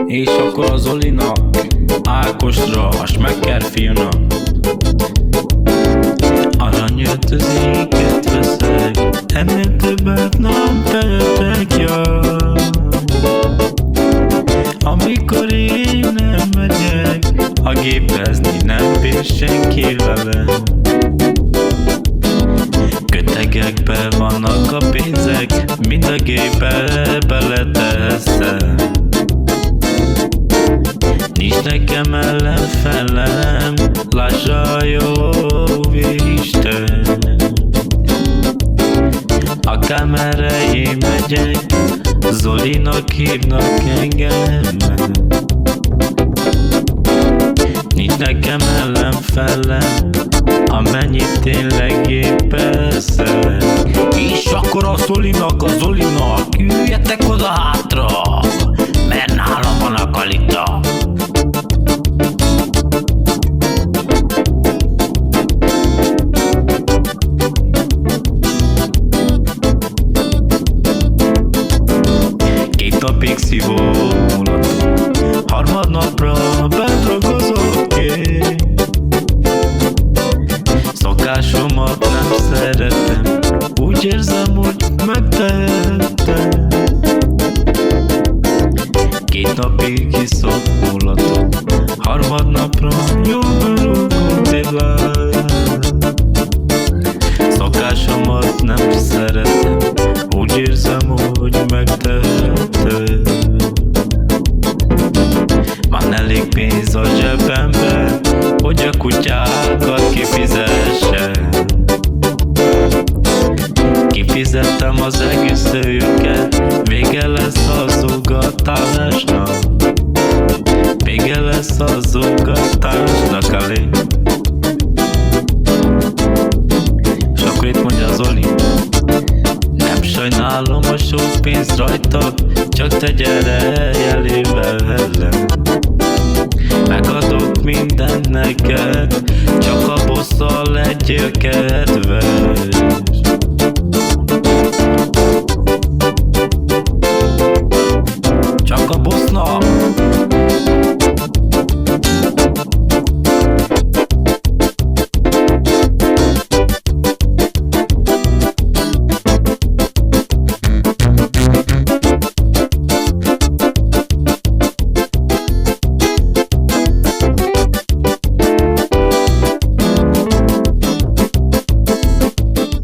És akkor az Zolinak Ákosra a Smekker fiúnak aranyöltözéket veszek, ennél többet nem tehetek, ja. Amikor én nem megyek a gépezni, nem bír senki velem. Kötegekbe vannak a pénzek, mind a gépbe beleteszem. Nincs nekem ellenfelem, lássa jó Isten. Akármerre én megyek, Zolinak hívnak engem. Nincs nekem ellenfelem, amennyit tényleg gépezek. És akkor a Zolinak, üljetek oda hátra, mert nálam van a kalita. Két napig szívólatom, harmadnapra bedragozok én. Szokásomat nem szeretem, úgy érzem, hogy megtehettem. Két napig iszok mulatom, harmadnapra jól berúgom tényleg. Szokásomat nem szeretem, úgy érzem, hogy megtehettem. Van elég pénz a zsebembe, hogy a kutyákat kifizessem. Kifizettem az egész őket, vége lesz az ugatásnak. Vége lesz az ugatásnak, elé. És akkor itt mondja az Zoli: nem sajnálom a sok pénzt rajta, csak te gyere elé velem. Megadok mindent neked, csak a bosszal legyél kedves.